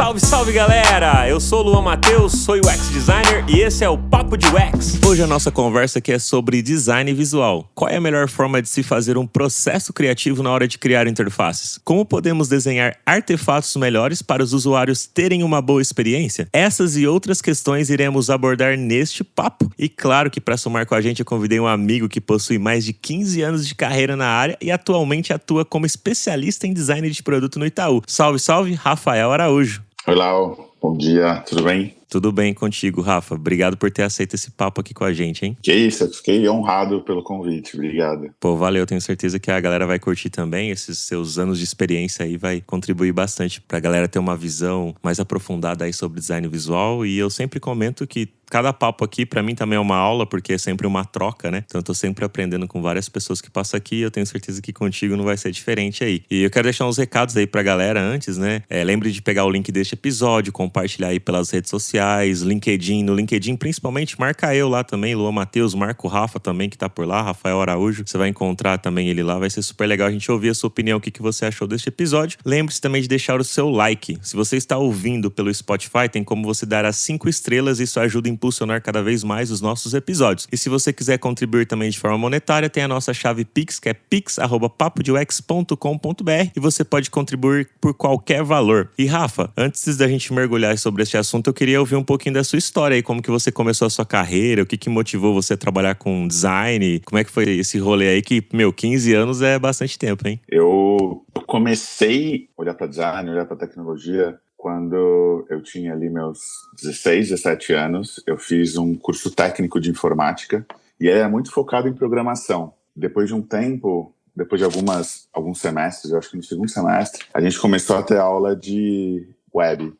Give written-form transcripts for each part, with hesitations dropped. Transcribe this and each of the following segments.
Salve, salve galera! Eu sou o Luan Matheus, sou UX Designer e esse é o Papo de UX. Hoje a nossa conversa aqui é sobre design visual. Qual é a melhor forma de se fazer um processo criativo na hora de criar interfaces? Como podemos desenhar artefatos melhores para os usuários terem uma boa experiência? Essas e outras questões iremos abordar neste papo. E claro que para somar com a gente eu convidei um amigo que possui mais de 15 anos de carreira na área e atualmente atua como especialista em design de produto no Itaú. Salve, salve, Rafael Araújo. Olá, bom dia, tudo bem? Tudo bem contigo, Rafa. Obrigado por ter aceito esse papo aqui com a gente, hein? Que isso, eu fiquei honrado pelo convite, obrigado. Pô, valeu, tenho certeza que a galera vai curtir também. Esses seus anos de experiência aí vai contribuir bastante pra galera ter uma visão mais aprofundada aí sobre design visual. E eu sempre comento que cada papo aqui, pra mim, também é uma aula, porque é sempre uma troca, né? Então eu tô sempre aprendendo com várias pessoas que passam aqui e eu tenho certeza que contigo não vai ser diferente aí. E eu quero deixar uns recados aí pra galera antes, né? Lembre de pegar o link deste episódio, compartilhar aí pelas redes sociais, LinkedIn. No LinkedIn, principalmente, marca eu lá também, Luan Matheus, marca o Rafa também, que tá por lá, Rafael Araújo. Você vai encontrar também ele lá, vai ser super legal a gente ouvir a sua opinião, o que você achou deste episódio. Lembre-se também de deixar o seu like. Se você está ouvindo pelo Spotify, tem como você dar as 5 estrelas, isso ajuda a impulsionar cada vez mais os nossos episódios. E se você quiser contribuir também de forma monetária, tem a nossa chave Pix, que é pix@papodeux.com.br e você pode contribuir por qualquer valor. E Rafa, antes da gente mergulhar sobre este assunto, eu queria ouvir um pouquinho da sua história aí, como que você começou a sua carreira, o que motivou você a trabalhar com design, como é que foi esse rolê aí que, 15 anos é bastante tempo, hein? Eu comecei a olhar para design, olhar para tecnologia quando eu tinha ali meus 16, 17 anos. Eu fiz um curso técnico de informática e era muito focado em programação. Depois de um tempo, depois de alguns semestres, eu acho que no segundo semestre, a gente começou a ter aula de web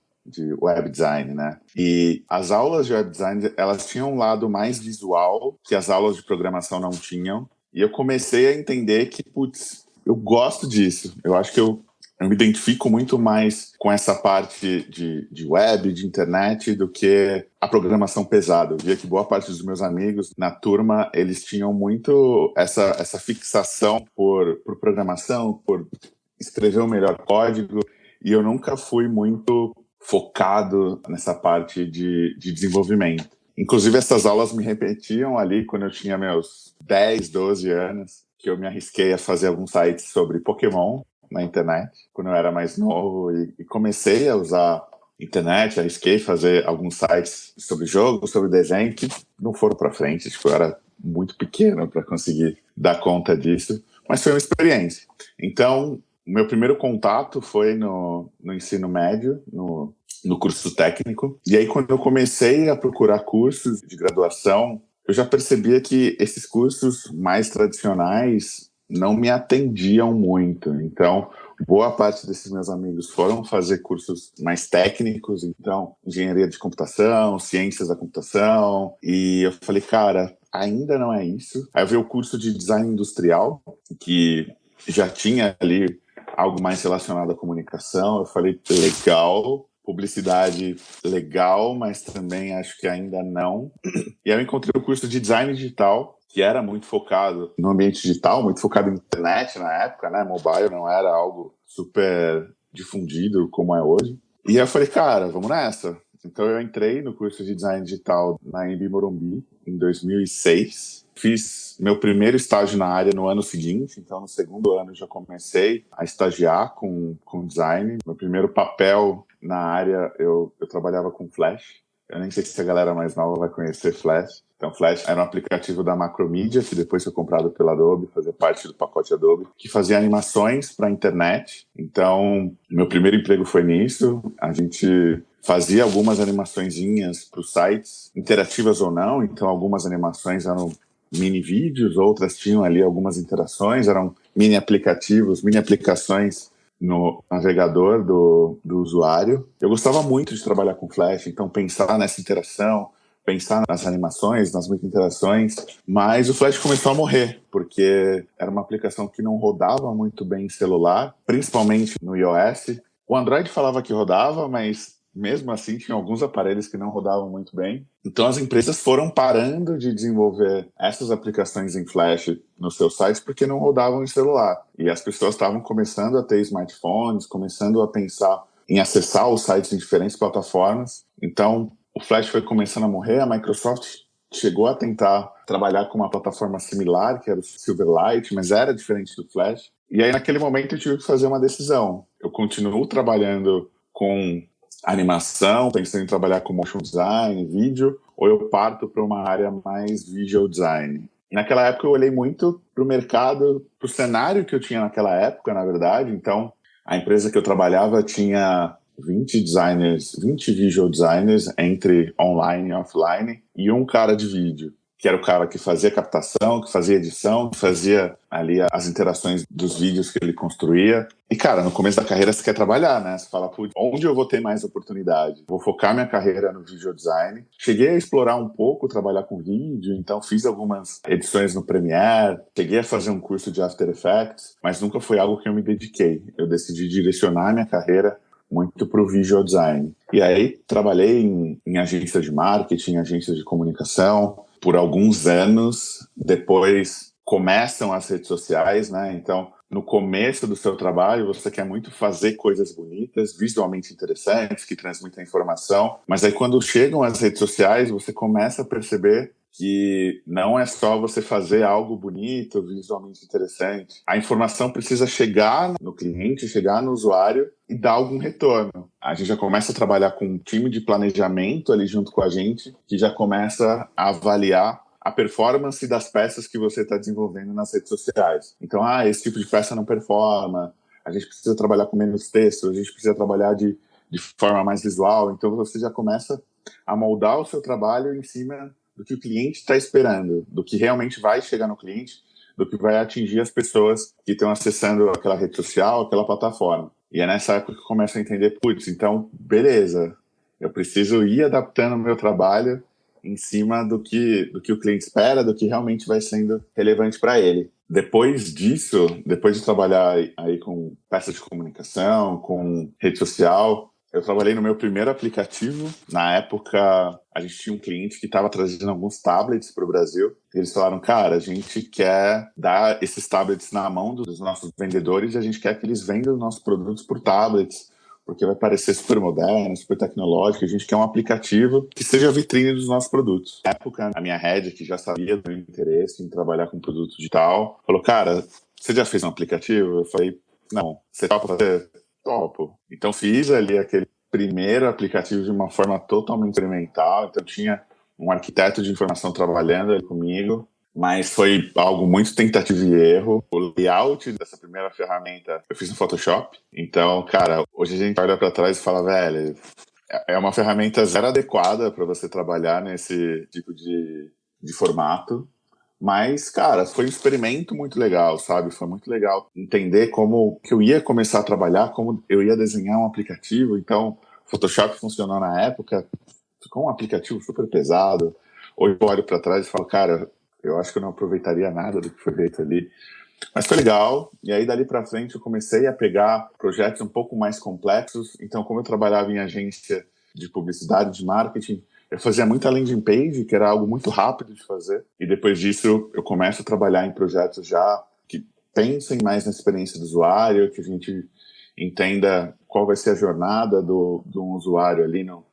design, né? E as aulas de web design, elas tinham um lado mais visual que as aulas de programação não tinham. E eu comecei a entender que, eu gosto disso. Eu acho que eu me identifico muito mais com essa parte de web, de internet, do que a programação pesada. Eu via que boa parte dos meus amigos na turma, eles tinham muito essa fixação por programação, por escrever o melhor código, e eu nunca fui muito focado nessa parte de desenvolvimento. Inclusive, essas aulas me repetiam ali quando eu tinha meus 10, 12 anos, que eu me arrisquei a fazer alguns sites sobre Pokémon na internet, quando eu era mais novo, e comecei a usar internet, arrisquei fazer alguns sites sobre jogo, sobre desenho, que não foram para frente. Eu era muito pequeno para conseguir dar conta disso, mas foi uma experiência. Então, o meu primeiro contato foi no ensino médio, no curso técnico. E aí, quando eu comecei a procurar cursos de graduação, eu já percebia que esses cursos mais tradicionais não me atendiam muito. Então, boa parte desses meus amigos foram fazer cursos mais técnicos, então, engenharia de computação, ciências da computação, e eu falei, cara, ainda não é isso. Aí eu vi o curso de design industrial, que já tinha ali algo mais relacionado à comunicação. Eu falei, legal. Publicidade, legal, mas também acho que ainda não. E aí eu encontrei o curso de design digital, que era muito focado no ambiente digital, muito focado em internet na época, né? Mobile não era algo super difundido como é hoje. E aí eu falei, cara, vamos nessa. Então eu entrei no curso de design digital na Anhembi Morumbi em 2006. Fiz meu primeiro estágio na área no ano seguinte, então no segundo ano já comecei a estagiar com design. Meu primeiro papel na área, eu trabalhava com Flash. Eu nem sei se a galera mais nova vai conhecer Flash. Então, Flash era um aplicativo da Macromedia, que depois foi comprado pela Adobe, fazia parte do pacote Adobe, que fazia animações para a internet. Então, meu primeiro emprego foi nisso. A gente fazia algumas animaçõezinhas para os sites, interativas ou não. Então, algumas animações eram mini vídeos, outras tinham ali algumas interações, eram mini aplicativos, mini aplicações no navegador do usuário. Eu gostava muito de trabalhar com Flash, então pensar nessa interação, pensar nas animações, nas micro-interações, mas o Flash começou a morrer, porque era uma aplicação que não rodava muito bem em celular, principalmente no iOS. O Android falava que rodava, mas mesmo assim tinha alguns aparelhos que não rodavam muito bem. Então as empresas foram parando de desenvolver essas aplicações em Flash nos seus sites porque não rodavam em celular. E as pessoas estavam começando a ter smartphones, começando a pensar em acessar os sites em diferentes plataformas. Então, o Flash foi começando a morrer, a Microsoft chegou a tentar trabalhar com uma plataforma similar, que era o Silverlight, mas era diferente do Flash. E aí, naquele momento, eu tive que fazer uma decisão. Eu continuo trabalhando com animação, pensando em trabalhar com motion design, vídeo, ou eu parto para uma área mais visual design. E naquela época eu olhei muito para o mercado, para o cenário que eu tinha naquela época, na verdade. Então, a empresa que eu trabalhava tinha 20 designers, 20 visual designers entre online e offline, e um cara de vídeo, que era o cara que fazia captação, que fazia edição, que fazia ali as interações dos vídeos que ele construía. E, cara, no começo da carreira você quer trabalhar, né? Você fala, putz, onde eu vou ter mais oportunidade? Vou focar minha carreira no visual design. Cheguei a explorar um pouco, trabalhar com vídeo, então fiz algumas edições no Premiere, cheguei a fazer um curso de After Effects, mas nunca foi algo que eu me dediquei. Eu decidi direcionar minha carreira muito para o visual design. E aí trabalhei em agências de marketing, agências de comunicação, por alguns anos. Depois começam as redes sociais, né? Então, no começo do seu trabalho, você quer muito fazer coisas bonitas, visualmente interessantes, que transmitem informação. Mas aí, quando chegam as redes sociais, você começa a perceber que não é só você fazer algo bonito, visualmente interessante. A informação precisa chegar no cliente, chegar no usuário e dar algum retorno. A gente já começa a trabalhar com um time de planejamento ali junto com a gente, que já começa a avaliar a performance das peças que você está desenvolvendo nas redes sociais. Então, esse tipo de peça não performa, a gente precisa trabalhar com menos texto, a gente precisa trabalhar de forma mais visual. Então, você já começa a moldar o seu trabalho em cima do que o cliente está esperando, do que realmente vai chegar no cliente, do que vai atingir as pessoas que estão acessando aquela rede social, aquela plataforma. E é nessa época que eu começo a entender, putz, então, beleza, eu preciso ir adaptando o meu trabalho em cima do que o cliente espera, do que realmente vai sendo relevante para ele. Depois disso, depois de trabalhar aí com peças de comunicação, com rede social, eu trabalhei no meu primeiro aplicativo. Na época, a gente tinha um cliente que estava trazendo alguns tablets para o Brasil. E eles falaram, cara, a gente quer dar esses tablets na mão dos nossos vendedores e a gente quer que eles vendam os nossos produtos por tablets, porque vai parecer super moderno, super tecnológico. A gente quer um aplicativo que seja a vitrine dos nossos produtos. Na época, a minha head, que já sabia do meu interesse em trabalhar com produto digital, falou, cara, você já fez um aplicativo? Eu falei, não. Você topa fazer? Topo. Então fiz ali aquele primeiro aplicativo de uma forma totalmente experimental. Então tinha um arquiteto de informação trabalhando ali comigo, mas foi algo muito tentativa e erro. O layout dessa primeira ferramenta eu fiz no Photoshop. Então, cara, hoje a gente olha para trás e fala, velho, é uma ferramenta zero adequada para você trabalhar nesse tipo de formato. Mas, cara, foi um experimento muito legal, sabe? Foi muito legal entender como que eu ia começar a trabalhar, como eu ia desenhar um aplicativo. Então, Photoshop funcionou na época, ficou um aplicativo super pesado. Hoje eu olho para trás e falo, cara, eu acho que eu não aproveitaria nada do que foi feito ali. Mas foi legal. E aí, dali para frente, eu comecei a pegar projetos um pouco mais complexos. Então, como eu trabalhava em agência de publicidade, de marketing, eu fazia muita landing page, que era algo muito rápido de fazer. E depois disso, eu começo a trabalhar em projetos já que pensem mais na experiência do usuário, que a gente entenda qual vai ser a jornada do usuário ali no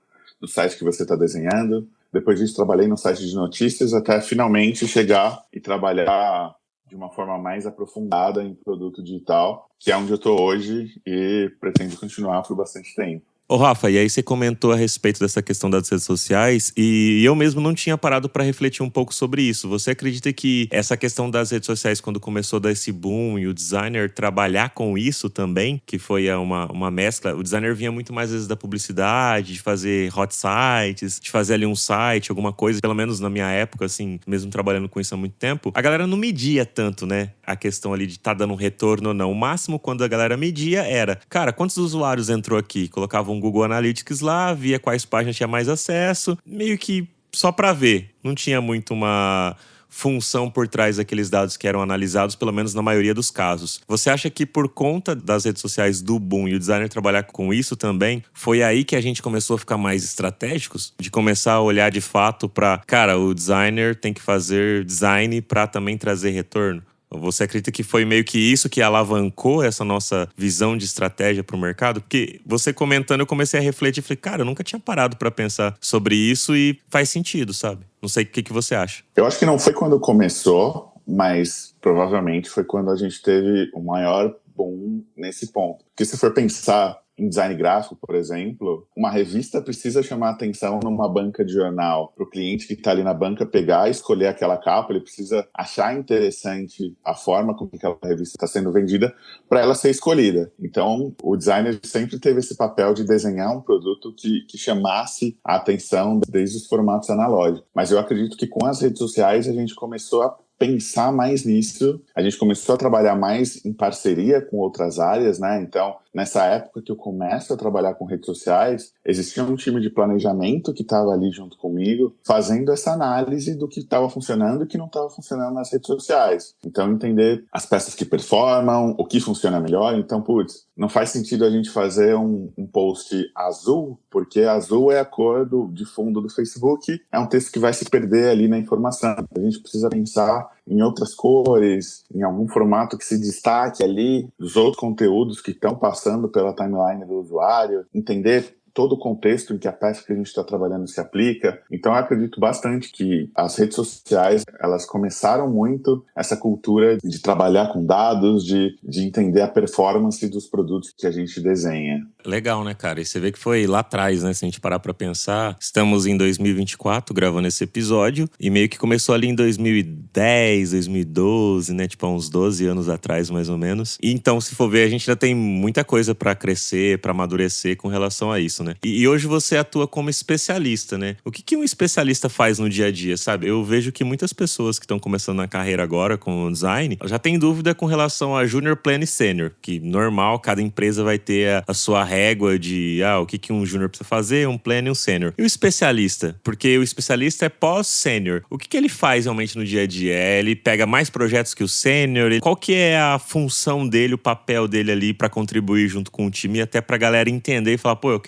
site que você está desenhando. Depois disso, trabalhei no site de notícias até finalmente chegar e trabalhar de uma forma mais aprofundada em produto digital, que é onde eu estou hoje e pretendo continuar por bastante tempo. Ô Rafa, e aí você comentou a respeito dessa questão das redes sociais e eu mesmo não tinha parado para refletir um pouco sobre isso. Você acredita que essa questão das redes sociais, quando começou a dar esse boom e o designer trabalhar com isso também, que foi uma mescla, o designer vinha muito mais às vezes da publicidade, de fazer hot sites, de fazer ali um site, alguma coisa, pelo menos na minha época, assim, mesmo trabalhando com isso há muito tempo, a galera não media tanto, né, a questão ali de tá dando um retorno ou não. O máximo quando a galera media era, cara, quantos usuários entrou aqui? Colocava um Google Analytics lá, via quais páginas tinha mais acesso, meio que só pra ver. Não tinha muito uma função por trás daqueles dados que eram analisados, pelo menos na maioria dos casos. Você acha que por conta das redes sociais do boom e o designer trabalhar com isso também, foi aí que a gente começou a ficar mais estratégicos? De começar a olhar de fato pra, cara, o designer tem que fazer design pra também trazer retorno? Você acredita que foi meio que isso que alavancou essa nossa visão de estratégia para o mercado? Porque você comentando, eu comecei a refletir e falei, cara, eu nunca tinha parado para pensar sobre isso e faz sentido, sabe? Não sei o que você acha. Eu acho que não foi quando começou, mas provavelmente foi quando a gente teve o maior boom nesse ponto. Porque se for pensar em design gráfico, por exemplo, uma revista precisa chamar atenção numa banca de jornal. Para o cliente que está ali na banca pegar e escolher aquela capa, ele precisa achar interessante a forma como aquela revista está sendo vendida para ela ser escolhida. Então, o designer sempre teve esse papel de desenhar um produto que chamasse a atenção desde os formatos analógicos. Mas eu acredito que com as redes sociais a gente começou a pensar mais nisso, a gente começou a trabalhar mais em parceria com outras áreas, né? Então, nessa época que eu começo a trabalhar com redes sociais, existia um time de planejamento que estava ali junto comigo, fazendo essa análise do que estava funcionando e que não estava funcionando nas redes sociais. Então, entender as peças que performam, o que funciona melhor. Então, putz, não faz sentido a gente fazer um post azul, porque azul é a cor de fundo do Facebook, é um texto que vai se perder ali na informação. A gente precisa pensar em outras cores, em algum formato que se destaque ali dos outros conteúdos que estão passando pela timeline do usuário, entender todo o contexto em que a peça que a gente está trabalhando se aplica. Então, eu acredito bastante que as redes sociais, elas começaram muito essa cultura de trabalhar com dados, de entender a performance dos produtos que a gente desenha. Legal, né, cara? E você vê que foi lá atrás, né? Se a gente parar pra pensar, estamos em 2024 gravando esse episódio e meio que começou ali em 2010, 2012, né? Tipo, há uns 12 anos atrás, mais ou menos. E então, se for ver, a gente ainda tem muita coisa pra crescer, pra amadurecer com relação a isso, né? E hoje você atua como especialista, né? O que um especialista faz no dia a dia, sabe? Eu vejo que muitas pessoas que estão começando na carreira agora com o design já têm dúvida com relação a Junior, Pleno e Sênior, que normal, cada empresa vai ter a sua régua de o que um júnior precisa fazer, um pleno e um sênior. E o especialista? Porque o especialista é pós-sênior. O que ele faz realmente no dia a dia? Ele pega mais projetos que o sênior? Qual que é a função dele, o papel dele ali pra contribuir junto com o time e até pra galera entender e falar, pô,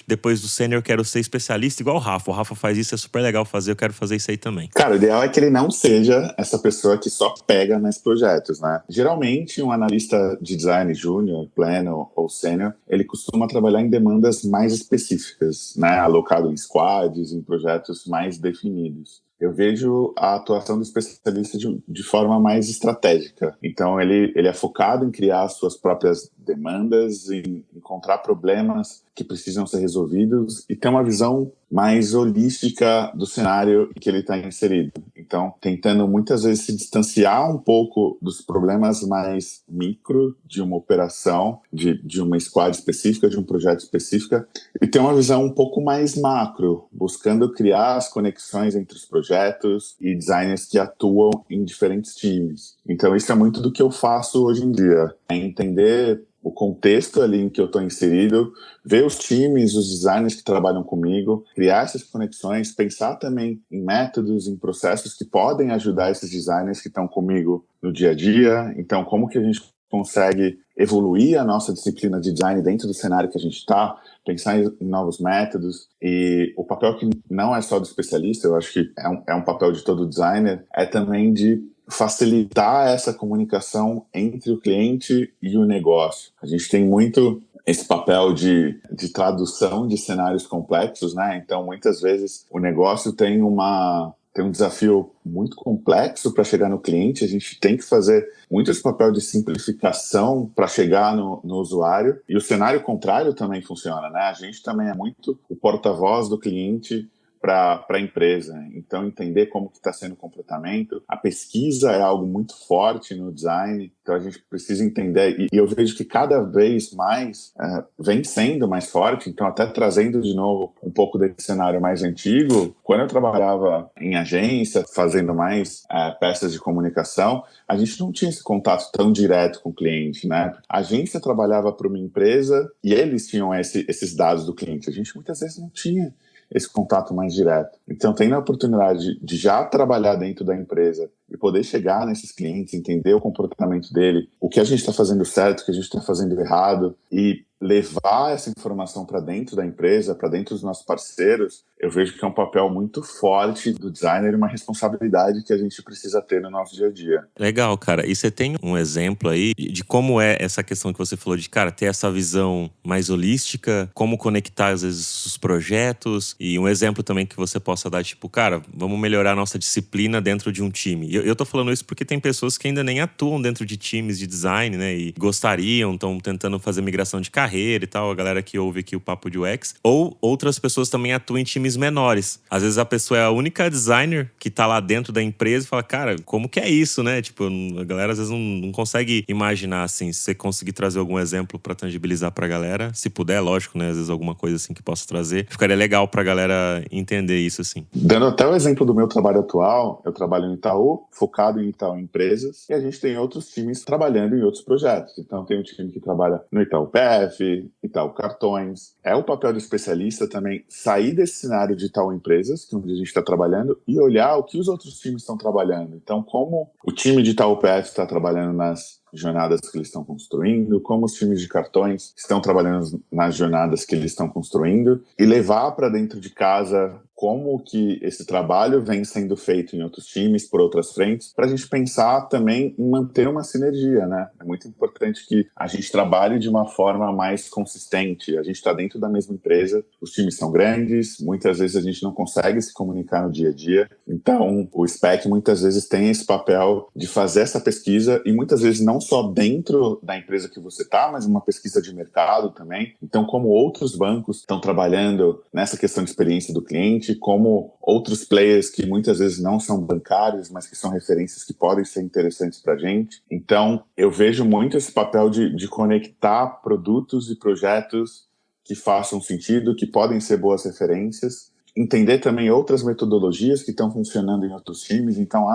depois do sênior eu quero ser especialista igual o Rafa. O Rafa faz isso, é super legal fazer, eu quero fazer isso aí também. Cara, o ideal é que ele não seja essa pessoa que só pega nos projetos, né? Geralmente, um analista de design júnior, pleno ou sênior, ele costuma trabalhar em demandas mais específicas, né? Alocado em squads, em projetos mais definidos. Eu vejo a atuação do especialista de forma mais estratégica. Então, ele é focado em criar suas próprias demandas, em encontrar problemas que precisam ser resolvidos e ter uma visão mais holística do cenário que ele está inserido. Então, tentando muitas vezes se distanciar um pouco dos problemas mais micro de uma operação, de uma squad específica, de um projeto específico, e ter uma visão um pouco mais macro, buscando criar as conexões entre os projetos e designers que atuam em diferentes times. Então, isso é muito do que eu faço hoje em dia, é entender o contexto ali em que eu estou inserido, ver os times, os designers que trabalham comigo, criar essas conexões, pensar também em métodos, em processos que podem ajudar esses designers que estão comigo no dia a dia. Então, como que a gente consegue evoluir a nossa disciplina de design dentro do cenário que a gente está, pensar em novos métodos. E o papel que não é só do especialista, eu acho que é um papel de todo designer, é também de facilitar essa comunicação entre o cliente e o negócio. A gente tem muito esse papel de tradução de cenários complexos, né? Então, muitas vezes, o negócio tem um desafio muito complexo para chegar no cliente, a gente tem que fazer muito esse papel de simplificação para chegar no usuário, e o cenário contrário também funciona, né? A gente também é muito o porta-voz do cliente para a empresa. Então, entender como que está sendo o comportamento. A pesquisa é algo muito forte no design, então a gente precisa entender, e eu vejo que cada vez mais vem sendo mais forte, então até trazendo de novo um pouco desse cenário mais antigo, quando eu trabalhava em agência, fazendo mais peças de comunicação, a gente não tinha esse contato tão direto com o cliente, né? A agência trabalhava para uma empresa e eles tinham esses dados do cliente. A gente muitas vezes não tinha esse contato mais direto. Então, tendo a oportunidade de já trabalhar dentro da empresa e poder chegar nesses clientes, entender o comportamento dele, o que a gente está fazendo certo, o que a gente está fazendo errado, e levar essa informação para dentro da empresa, para dentro dos nossos parceiros, eu vejo que é um papel muito forte do designer e uma responsabilidade que a gente precisa ter no nosso dia a dia. Legal, cara. E você tem um exemplo aí de como é essa questão que você falou de, cara, ter essa visão mais holística, como conectar, às vezes, os projetos, e um exemplo também que você possa dar, tipo, cara, vamos melhorar a nossa disciplina dentro de um time. E eu tô falando isso porque tem pessoas que ainda nem atuam dentro de times de design, né, e gostariam, estão tentando fazer migração de carreira e tal, a galera que ouve aqui o Papo de UX, ou outras pessoas também atuam em times menores. Às vezes a pessoa é a única designer que tá lá dentro da empresa e fala, cara, como que é isso, né? Tipo, a galera às vezes não consegue imaginar, assim. Se você conseguir trazer algum exemplo pra tangibilizar pra galera, se puder, lógico, né? Às vezes alguma coisa assim que possa trazer, ficaria legal pra galera entender isso, assim. Dando até o exemplo do meu trabalho atual, eu trabalho no Itaú, focado em Itaú Empresas, e a gente tem outros times trabalhando em outros projetos. Então tem um time que trabalha no Itaú PF, Itaú Cartões. É o papel do especialista também sair desse cenário de Itaú Empresas, que é onde a gente está trabalhando, e olhar o que os outros times estão trabalhando. Então, como o time de Itaú PF está trabalhando nas jornadas que eles estão construindo, como os times de cartões estão trabalhando nas jornadas que eles estão construindo, e levar para dentro de casa como que esse trabalho vem sendo feito em outros times, por outras frentes, para a gente pensar também em manter uma sinergia, né? É muito importante que a gente trabalhe de uma forma mais consistente. A gente está dentro da mesma empresa, os times são grandes, muitas vezes a gente não consegue se comunicar no dia a dia. Então, o SPEC muitas vezes tem esse papel de fazer essa pesquisa, e muitas vezes não só dentro da empresa que você está, mas uma pesquisa de mercado também. Então, como outros bancos estão trabalhando nessa questão de experiência do cliente, como outros players que muitas vezes não são bancários, mas que são referências que podem ser interessantes para a gente. Então, eu vejo muito esse papel de conectar produtos e projetos que façam sentido, que podem ser boas referências. Entender também outras metodologias que estão funcionando em outros times. Então,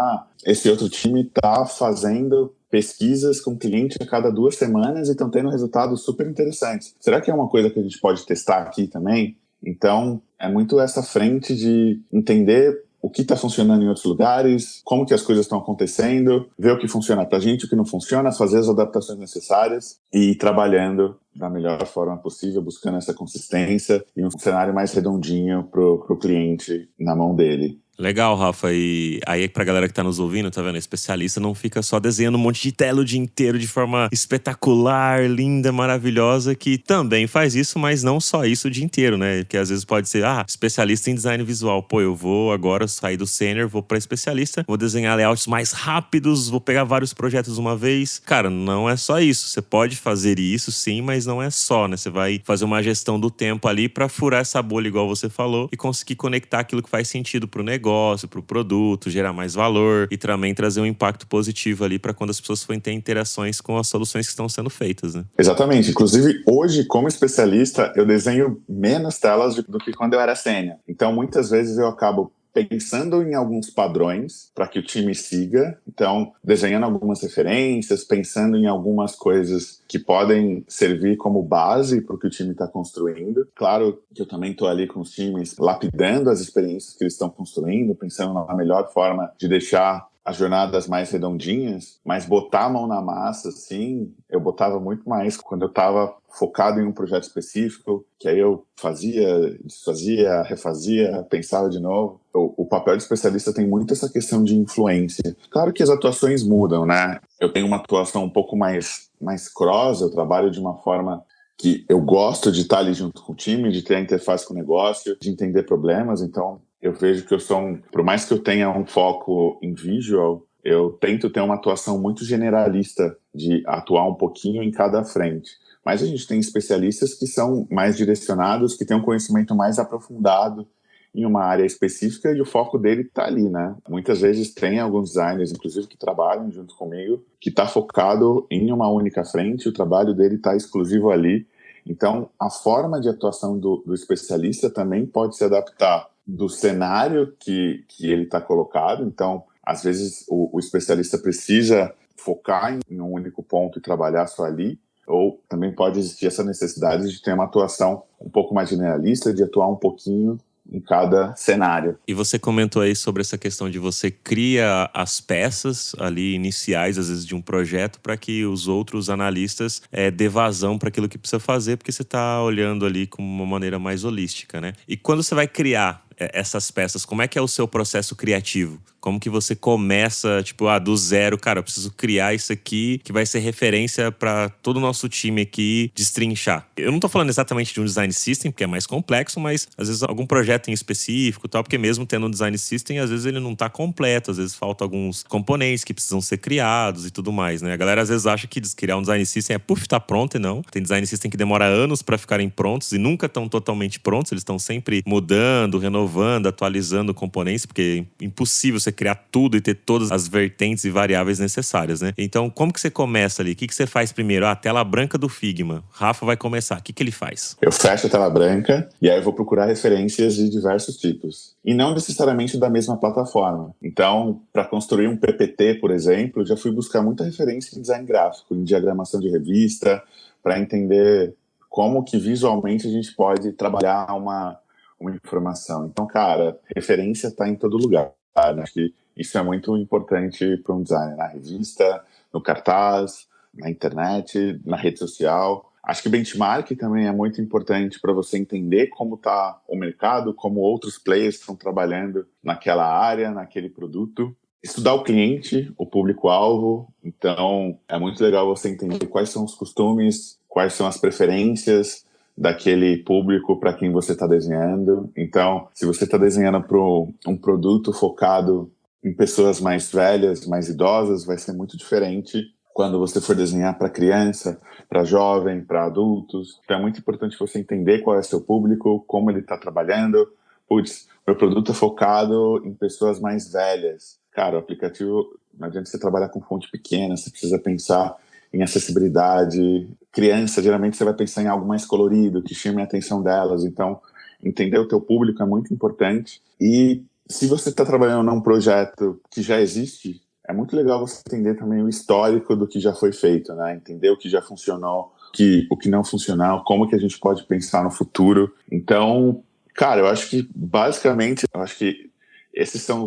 esse outro time está fazendo pesquisas com cliente a cada 2 semanas e estão tendo resultados super interessantes. Será que é uma coisa que a gente pode testar aqui também? Então, é muito essa frente de entender o que está funcionando em outros lugares, como que as coisas estão acontecendo, ver o que funciona para a gente, o que não funciona, fazer as adaptações necessárias e ir trabalhando da melhor forma possível, buscando essa consistência e um cenário mais redondinho para o cliente na mão dele. Legal, Rafa. E aí, pra galera que tá nos ouvindo, tá vendo? Especialista não fica só desenhando um monte de tela o dia inteiro de forma espetacular, linda, maravilhosa, que também faz isso, mas não só isso o dia inteiro, né? Porque às vezes pode ser, especialista em design visual. Pô, eu vou agora sair do sênior, vou pra especialista, vou desenhar layouts mais rápidos, vou pegar vários projetos uma vez. Cara, não é só isso. Você pode fazer isso, sim, mas não é só, né? Você vai fazer uma gestão do tempo ali pra furar essa bolha, igual você falou, e conseguir conectar aquilo que faz sentido pro negócio, para o produto, gerar mais valor e também trazer um impacto positivo ali para quando as pessoas forem ter interações com as soluções que estão sendo feitas, né? Exatamente. Inclusive, hoje, como especialista, eu desenho menos telas do que quando eu era sênior. Então, muitas vezes eu acabo pensando em alguns padrões para que o time siga, então desenhando algumas referências, pensando em algumas coisas que podem servir como base para o que o time está construindo. Claro que eu também estou ali com os times lapidando as experiências que eles estão construindo, pensando na melhor forma de deixar as jornadas mais redondinhas, mas botar a mão na massa, assim, eu botava muito mais quando eu estava focado em um projeto específico, que aí eu fazia, desfazia, refazia, pensava de novo. O papel de especialista tem muito essa questão de influência. Claro que as atuações mudam, né? Eu tenho uma atuação um pouco mais cross, eu trabalho de uma forma que eu gosto de estar ali junto com o time, de ter a interface com o negócio, de entender problemas, então eu vejo que eu sou, por mais que eu tenha um foco em visual, eu tento ter uma atuação muito generalista, de atuar um pouquinho em cada frente. Mas a gente tem especialistas que são mais direcionados, que têm um conhecimento mais aprofundado em uma área específica e o foco dele está ali, né? Muitas vezes tem alguns designers, inclusive, que trabalham junto comigo, que está focado em uma única frente, o trabalho dele está exclusivo ali. Então, a forma de atuação do especialista também pode se adaptar do cenário que ele está colocado. Então, às vezes, o especialista precisa focar em um único ponto e trabalhar só ali, ou também pode existir essa necessidade de ter uma atuação um pouco mais generalista, de atuar um pouquinho em cada cenário. E você comentou aí sobre essa questão de você cria as peças ali iniciais, às vezes, de um projeto para que os outros analistas dê vazão para aquilo que precisa fazer, porque você está olhando ali com uma maneira mais holística, né? E quando você vai criar essas peças, como é que é o seu processo criativo? Como que você começa, tipo, do zero, cara, eu preciso criar isso aqui que vai ser referência para todo o nosso time aqui destrinchar. Eu não tô falando exatamente de um design system, porque é mais complexo, mas às vezes algum projeto em específico, tal, porque mesmo tendo um design system, às vezes ele não tá completo, às vezes falta alguns componentes que precisam ser criados e tudo mais, né? A galera às vezes acha que criar um design system tá pronto, e não. Tem design system que demora anos para ficarem prontos e nunca estão totalmente prontos, eles estão sempre mudando, renovando, atualizando componentes, porque é impossível você criar tudo e ter todas as vertentes e variáveis necessárias, né? Então, como que você começa ali? O que você faz primeiro? A tela branca do Figma. Rafa vai começar. O que ele faz? Eu fecho a tela branca e aí eu vou procurar referências de diversos tipos. E não necessariamente da mesma plataforma. Então, para construir um PPT, por exemplo, eu já fui buscar muita referência em design gráfico, em diagramação de revista, para entender como que visualmente a gente pode trabalhar uma informação. Então, cara, referência está em todo lugar. Né? Acho que isso é muito importante para um designer, na revista, no cartaz, na internet, na rede social. Acho que benchmark também é muito importante para você entender como está o mercado, como outros players estão trabalhando naquela área, naquele produto. Estudar o cliente, o público-alvo. Então, é muito legal você entender quais são os costumes, quais são as preferências daquele público para quem você está desenhando. Então, se você está desenhando para um produto focado em pessoas mais velhas, mais idosas, vai ser muito diferente quando você for desenhar para criança, para jovem, para adultos. Então, é muito importante você entender qual é o seu público, como ele está trabalhando. Putz, meu produto é focado em pessoas mais velhas. Cara, o aplicativo, não adianta você trabalhar com fonte pequena, você precisa pensar em acessibilidade. Criança, geralmente você vai pensar em algo mais colorido, que chame a atenção delas. Então, entender o teu público é muito importante. E se você está trabalhando num projeto que já existe, é muito legal você entender também o histórico do que já foi feito, né? Entender o que já funcionou, o que não funcionou, como que a gente pode pensar no futuro. Então, cara, eu acho que, basicamente, esses são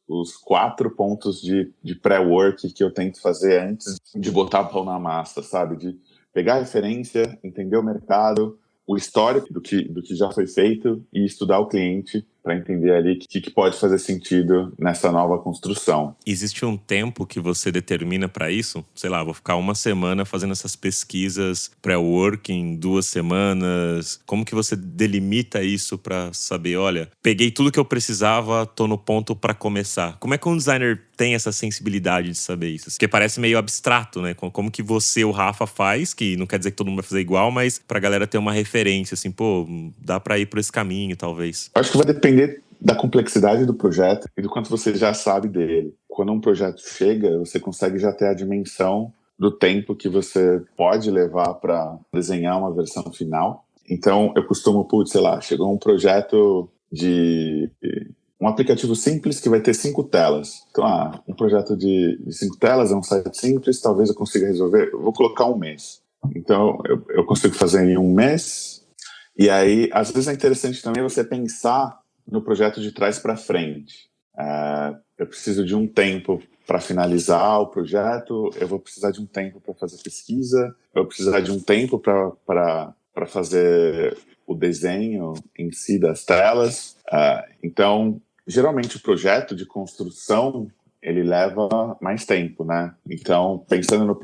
os 4 pontos de pré-work que eu tento fazer antes de botar a pão na massa, sabe? De pegar a referência, entender o mercado, o histórico do que já foi feito e estudar o cliente para entender ali o que pode fazer sentido nessa nova construção. Existe um tempo que você determina para isso? Sei lá, vou ficar uma semana fazendo essas pesquisas pré-working, 2 semanas. Como que você delimita isso para saber, olha, peguei tudo que eu precisava, tô no ponto para começar? Como é que um designer tem essa sensibilidade de saber isso? Porque parece meio abstrato, né? Como que você, o Rafa, faz, que não quer dizer que todo mundo vai fazer igual, mas pra galera ter uma referência, assim, pô, dá pra ir por esse caminho, talvez. Acho que vai depender da complexidade do projeto e do quanto você já sabe dele. Quando um projeto chega, você consegue já ter a dimensão do tempo que você pode levar para desenhar uma versão final. Então, eu costumo, sei lá, chegou um projeto de um aplicativo simples que vai ter 5 telas. Então, um projeto de 5 telas é um site simples, talvez eu consiga resolver. Eu vou colocar um mês. Então, eu consigo fazer em um mês. E aí, às vezes é interessante também você pensar no projeto de trás para frente. Eu preciso de um tempo para finalizar o projeto, eu vou precisar de um tempo para fazer pesquisa, eu vou precisar de um tempo para fazer o desenho em si das telas. Então, geralmente o projeto de construção, ele leva mais tempo, né? Então, pensando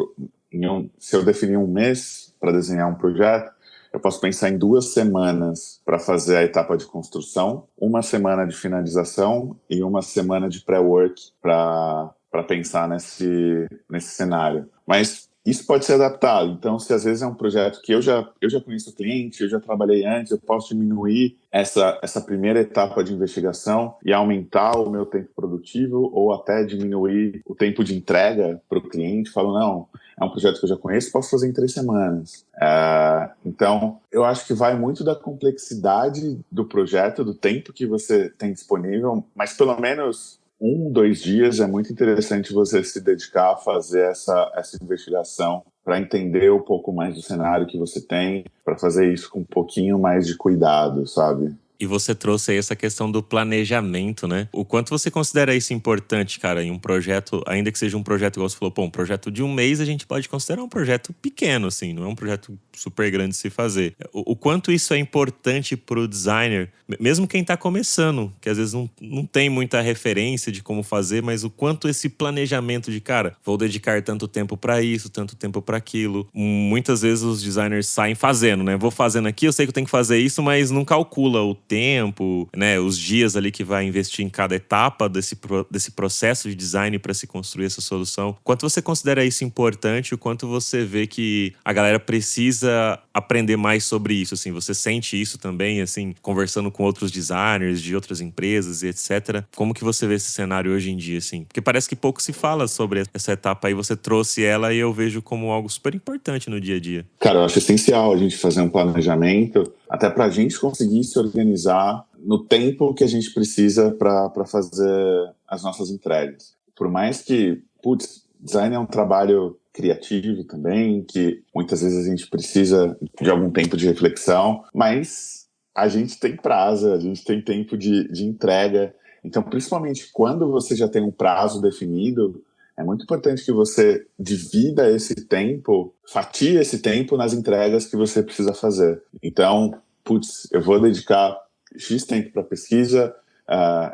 se eu definir um mês para desenhar um projeto, eu posso pensar em 2 semanas para fazer a etapa de construção, 1 semana de finalização e 1 semana de pré-work para pensar nesse cenário. Mas isso pode ser adaptado. Então, se às vezes é um projeto que eu já conheço o cliente, eu já trabalhei antes, eu posso diminuir essa primeira etapa de investigação e aumentar o meu tempo produtivo ou até diminuir o tempo de entrega para o cliente. Falo, não, é um projeto que eu já conheço, posso fazer em 3 semanas. Então, eu acho que vai muito da complexidade do projeto, do tempo que você tem disponível, mas pelo menos 1, 2 dias é muito interessante você se dedicar a fazer essa investigação para entender um pouco mais do cenário que você tem, para fazer isso com um pouquinho mais de cuidado, sabe? E você trouxe aí essa questão do planejamento, né? O quanto você considera isso importante, cara, em um projeto, ainda que seja um projeto, igual você falou, pô, um projeto de um mês a gente pode considerar um projeto pequeno, assim, não é um projeto super grande de se fazer. O quanto isso é importante pro designer, mesmo quem tá começando, que às vezes não tem muita referência de como fazer, mas o quanto esse planejamento de, cara, vou dedicar tanto tempo pra isso, tanto tempo pra aquilo. Muitas vezes os designers saem fazendo, né? Vou fazendo aqui, eu sei que eu tenho que fazer isso, mas não calcula o tempo, né, os dias ali que vai investir em cada etapa desse processo de design para se construir essa solução. Quanto você considera isso importante? O quanto você vê que a galera precisa aprender mais sobre isso? Assim, você sente isso também, assim, conversando com outros designers de outras empresas e etc. Como que você vê esse cenário hoje em dia, assim? Porque parece que pouco se fala sobre essa etapa aí. Você trouxe ela e eu vejo como algo super importante no dia a dia. Cara, eu acho essencial a gente fazer um planejamento, até para a gente conseguir se organizar no tempo que a gente precisa para fazer as nossas entregas. Por mais que, design é um trabalho criativo também, que muitas vezes a gente precisa de algum tempo de reflexão, mas a gente tem prazo, a gente tem tempo de entrega. Então, principalmente quando você já tem um prazo definido, é muito importante que você divida esse tempo, fatie esse tempo nas entregas que você precisa fazer. Então, eu vou dedicar X tempo para pesquisa,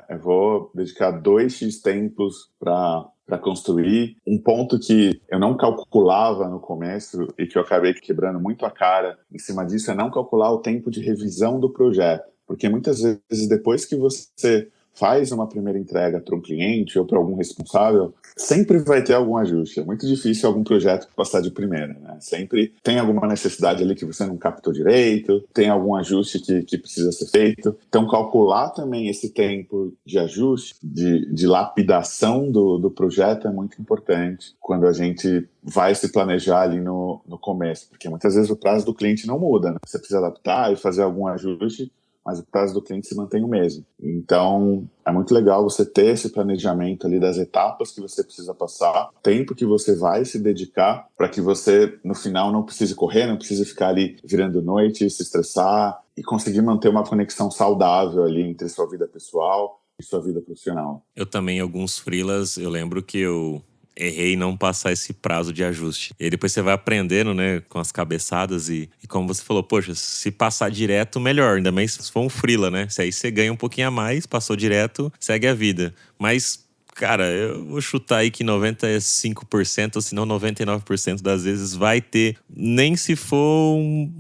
eu vou dedicar 2X tempos para construir. Um ponto que eu não calculava no começo e que eu acabei quebrando muito a cara em cima disso é não calcular o tempo de revisão do projeto. Porque muitas vezes, depois que você faz uma primeira entrega para um cliente ou para algum responsável, sempre vai ter algum ajuste. É muito difícil algum projeto passar de primeira, né? Sempre tem alguma necessidade ali que você não captou direito, tem algum ajuste que precisa ser feito. Então, calcular também esse tempo de ajuste, de lapidação do projeto é muito importante quando a gente vai se planejar ali no começo, porque muitas vezes o prazo do cliente não muda, né? Você precisa adaptar e fazer algum ajuste, mas o prazo do cliente se mantém o mesmo. Então, é muito legal você ter esse planejamento ali das etapas que você precisa passar, tempo que você vai se dedicar, para que você, no final, não precise correr, não precise ficar ali virando noite, se estressar, e conseguir manter uma conexão saudável ali entre sua vida pessoal e sua vida profissional. Eu também, alguns freelas, eu lembro que eu errei não passar esse prazo de ajuste. E aí depois você vai aprendendo, né, com as cabeçadas e como você falou, poxa, se passar direto, melhor. Ainda mais se for um freela, né? Se aí você ganha um pouquinho a mais, passou direto, segue a vida. Mas, cara, eu vou chutar aí que 95%, ou se não 99% das vezes vai ter, nem se for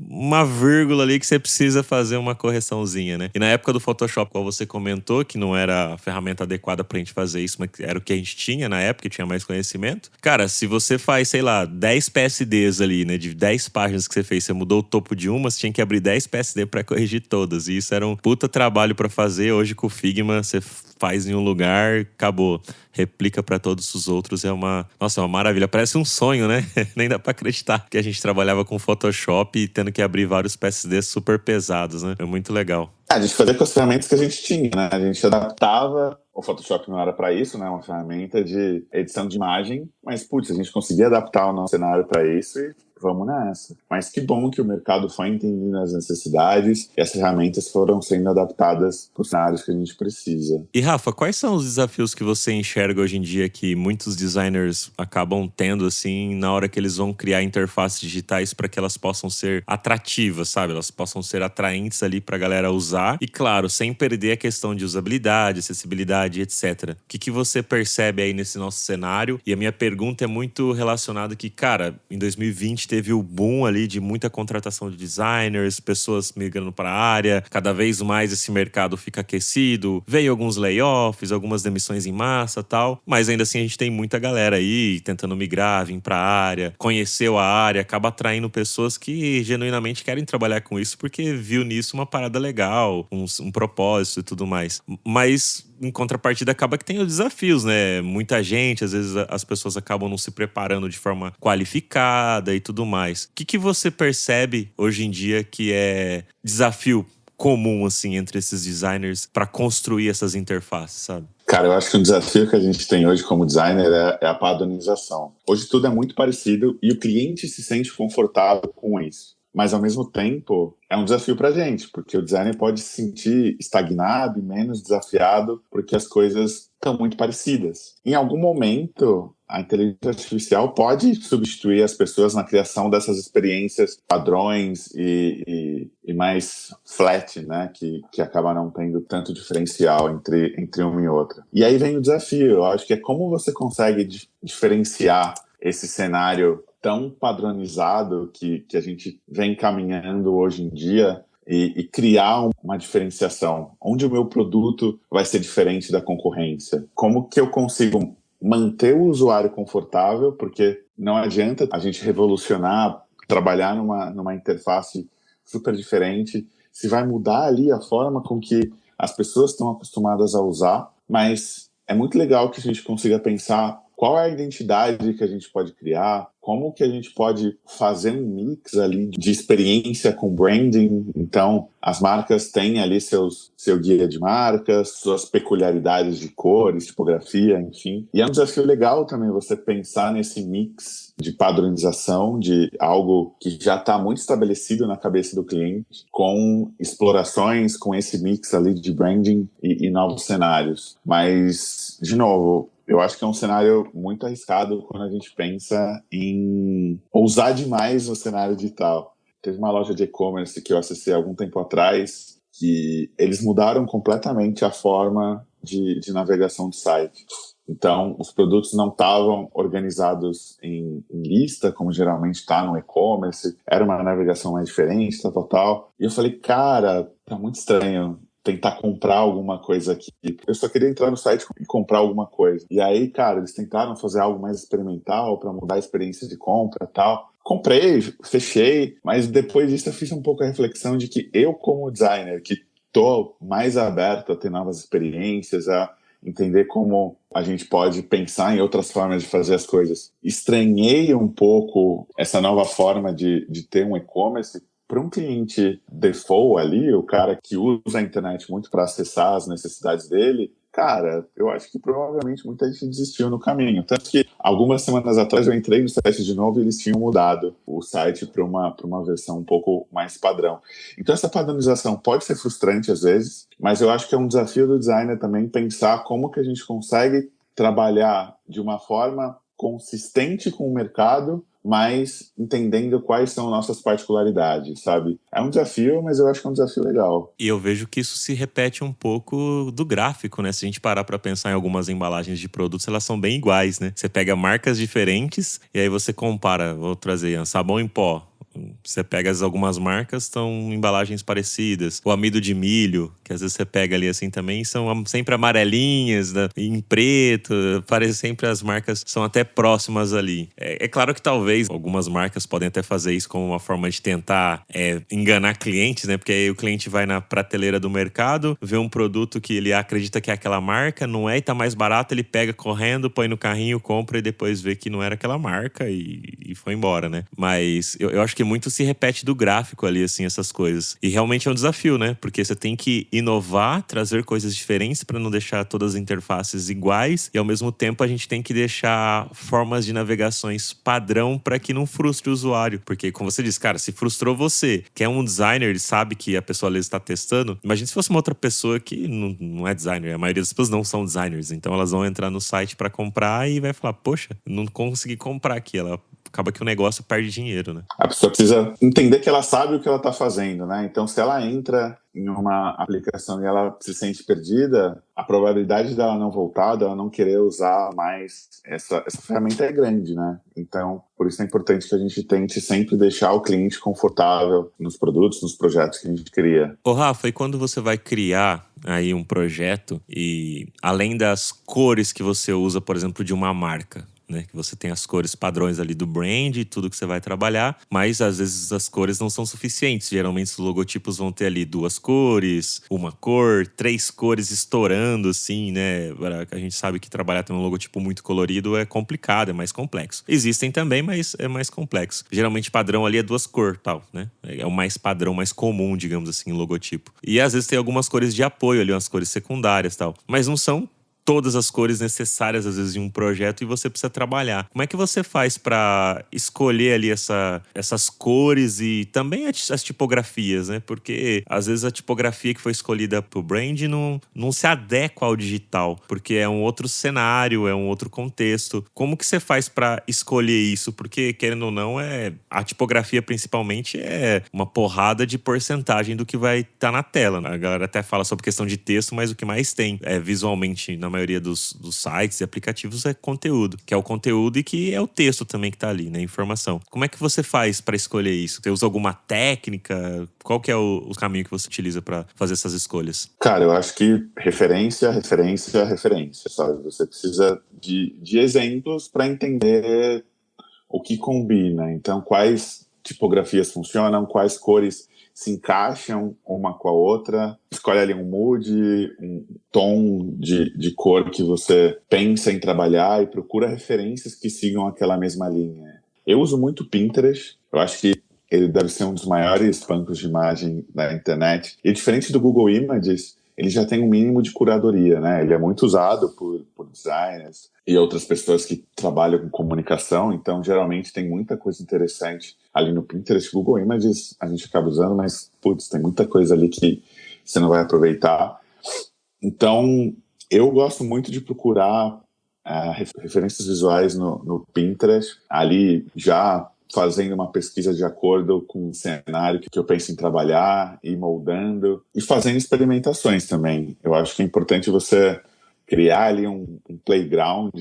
uma vírgula ali que você precisa fazer uma correçãozinha, né? E na época do Photoshop, qual você comentou, que não era a ferramenta adequada pra gente fazer isso, mas era o que a gente tinha na época, tinha mais conhecimento. Cara, se você faz, sei lá, 10 PSDs ali, né, de 10 páginas que você fez, você mudou o topo de uma, você tinha que abrir 10 PSD pra corrigir todas. E isso era um puta trabalho pra fazer. Hoje com o Figma, você faz em um lugar, acabou. Replica para todos os outros, é uma maravilha. Parece um sonho, né? Nem dá para acreditar que a gente trabalhava com Photoshop e tendo que abrir vários PSDs super pesados, né? É muito legal. A gente fazia com as ferramentas que a gente tinha, né? A gente adaptava. O Photoshop não era para isso, né? Uma ferramenta de edição de imagem, mas, a gente conseguia adaptar o nosso cenário para isso e vamos nessa. Mas que bom que o mercado foi entendendo as necessidades e as ferramentas foram sendo adaptadas para os cenários que a gente precisa. E Rafa, quais são os desafios que você enxerga hoje em dia que muitos designers acabam tendo, assim, na hora que eles vão criar interfaces digitais para que elas possam ser atrativas, sabe? Elas possam ser atraentes ali para a galera usar e, claro, sem perder a questão de usabilidade, acessibilidade, etc. O que você percebe aí nesse nosso cenário? E a minha pergunta é muito relacionada que, cara, em 2020 teve o boom ali de muita contratação de designers, pessoas migrando para a área, cada vez mais esse mercado fica aquecido, veio alguns layoffs, algumas demissões em massa e tal, mas ainda assim a gente tem muita galera aí tentando migrar, vir para a área, conheceu a área, acaba atraindo pessoas que genuinamente querem trabalhar com isso porque viu nisso uma parada legal, um propósito e tudo mais. Mas em contrapartida, acaba que tem os desafios, né? Muita gente, às vezes as pessoas acabam não se preparando de forma qualificada e tudo mais. O que você percebe hoje em dia que é desafio comum, assim, entre esses designers para construir essas interfaces, sabe? Cara, eu acho que um desafio que a gente tem hoje como designer é a padronização. Hoje tudo é muito parecido e o cliente se sente confortável com isso. mas ao mesmo tempo é um desafio para a gente, porque o designer pode se sentir estagnado e menos desafiado porque as coisas estão muito parecidas. Em algum momento, a inteligência artificial pode substituir as pessoas na criação dessas experiências, padrões e mais flat, né? Que acaba não tendo tanto diferencial entre uma e outra. E aí vem o desafio, eu acho que é como você consegue diferenciar esse cenário tão padronizado que a gente vem caminhando hoje em dia e criar uma diferenciação. Onde o meu produto vai ser diferente da concorrência? Como que eu consigo manter o usuário confortável? Porque não adianta a gente revolucionar, trabalhar numa interface super diferente, se vai mudar ali a forma com que as pessoas estão acostumadas a usar, mas é muito legal que a gente consiga pensar qual é a identidade que a gente pode criar, como que a gente pode fazer um mix ali de experiência com branding. Então, as marcas têm ali seu guia de marcas, suas peculiaridades de cores, tipografia, enfim. E é um desafio legal também você pensar nesse mix de padronização, de algo que já está muito estabelecido na cabeça do cliente, com explorações, com esse mix ali de branding e novos cenários. Mas, de novo, eu acho que é um cenário muito arriscado quando a gente pensa em ousar demais no cenário digital. Teve uma loja de e-commerce que eu acessei há algum tempo atrás, que eles mudaram completamente a forma de navegação do site. Então, os produtos não estavam organizados em lista, como geralmente está no e-commerce. Era uma navegação mais diferente, tal. E eu falei, cara, tá muito estranho tentar comprar alguma coisa aqui. Eu só queria entrar no site e comprar alguma coisa. E aí, cara, eles tentaram fazer algo mais experimental para mudar a experiência de compra e tal. Comprei, fechei, mas depois disso eu fiz um pouco a reflexão de que eu, como designer, que tô mais aberto a ter novas experiências, a entender como a gente pode pensar em outras formas de fazer as coisas. Estranhei um pouco essa nova forma de ter um e-commerce. Para um cliente default ali, o cara que usa a internet muito para acessar as necessidades dele, cara, eu acho que provavelmente muita gente desistiu no caminho. Tanto que algumas semanas atrás eu entrei no site de novo e eles tinham mudado o site para uma versão um pouco mais padrão. Então essa padronização pode ser frustrante às vezes, mas eu acho que é um desafio do designer também pensar como que a gente consegue trabalhar de uma forma consistente com o mercado, mas entendendo quais são nossas particularidades, sabe? É um desafio, mas eu acho que é um desafio legal. E eu vejo que isso se repete um pouco do gráfico, né? Se a gente parar pra pensar em algumas embalagens de produtos, elas são bem iguais, né? Você pega marcas diferentes e aí você compara. Vou trazer sabão em pó. Você pega algumas marcas, estão em embalagens parecidas. O amido de milho, que às vezes você pega ali assim também, são sempre amarelinhas, né? Em preto. Parece sempre as marcas são até próximas ali. É claro que talvez algumas marcas podem até fazer isso como uma forma de tentar enganar clientes, né? Porque aí o cliente vai na prateleira do mercado, vê um produto que ele acredita que é aquela marca, não é, e tá mais barato, ele pega correndo, põe no carrinho, compra e depois vê que não era aquela marca e foi embora, né? Mas eu acho que muito se repete do gráfico ali, assim, essas coisas. E realmente é um desafio, né? Porque você tem que inovar, trazer coisas diferentes para não deixar todas as interfaces iguais e ao mesmo tempo a gente tem que deixar formas de navegações padrão para que não frustre o usuário. Porque, como você disse, cara, se frustrou você, que é um designer e sabe que a pessoa ali está testando, imagina se fosse uma outra pessoa que não é designer. A maioria das pessoas não são designers, então elas vão entrar no site para comprar e vai falar, poxa, não consegui comprar aqui. Ela acaba que o negócio perde dinheiro, né? A pessoa precisa entender que ela sabe o que ela está fazendo, né? Então, se ela entra em uma aplicação e ela se sente perdida, a probabilidade dela não voltar, dela não querer usar mais essa ferramenta é grande, né? Então, por isso é importante que a gente tente sempre deixar o cliente confortável nos produtos, nos projetos que a gente cria. Ô Rafa, e quando você vai criar aí um projeto e além das cores que você usa, por exemplo, de uma marca, né? Que você tem as cores padrões ali do brand e tudo que você vai trabalhar, mas às vezes as cores não são suficientes. Geralmente os logotipos vão ter ali 2 cores, uma cor, 3 cores estourando, assim, né? A gente sabe que trabalhar com um logotipo muito colorido é complicado, é mais complexo. Existem também, mas é mais complexo. Geralmente padrão ali é 2 cores, tal, né? É o mais padrão, mais comum, digamos assim, logotipo. E às vezes tem algumas cores de apoio ali, umas cores secundárias, tal, mas não são todas as cores necessárias, às vezes, em um projeto e você precisa trabalhar. Como é que você faz para escolher ali essas cores e também as tipografias, né? Porque, às vezes, a tipografia que foi escolhida pro brand não se adequa ao digital, porque é um outro cenário, é um outro contexto. Como que você faz para escolher isso? Porque, querendo ou não, a tipografia, principalmente, é uma porrada de porcentagem do que vai estar na tela. A galera até fala sobre questão de texto, mas o que mais tem visualmente na maioria dos sites e aplicativos é conteúdo, que é o conteúdo e que é o texto também que tá ali, né? Informação. Como é que você faz para escolher isso? Você usa alguma técnica? Qual que é o caminho que você utiliza para fazer essas escolhas? Cara, eu acho que referência, sabe? Você precisa de exemplos para entender o que combina. Então, quais tipografias funcionam, quais cores se encaixam uma com a outra. Escolhe ali um mood, um tom de cor que você pensa em trabalhar e procura referências que sigam aquela mesma linha. Eu uso muito Pinterest. Eu acho que ele deve ser um dos maiores bancos de imagem da internet. E diferente do Google Images, ele já tem um mínimo de curadoria, né? Ele é muito usado por designers e outras pessoas que trabalham com comunicação, então geralmente tem muita coisa interessante ali no Pinterest. Google Images a gente acaba usando, mas, putz, tem muita coisa ali que você não vai aproveitar. Então, eu gosto muito de procurar referências visuais no Pinterest, ali já fazendo uma pesquisa de acordo com o cenário que eu penso em trabalhar, e moldando, e fazendo experimentações também. Eu acho que é importante você criar ali um playground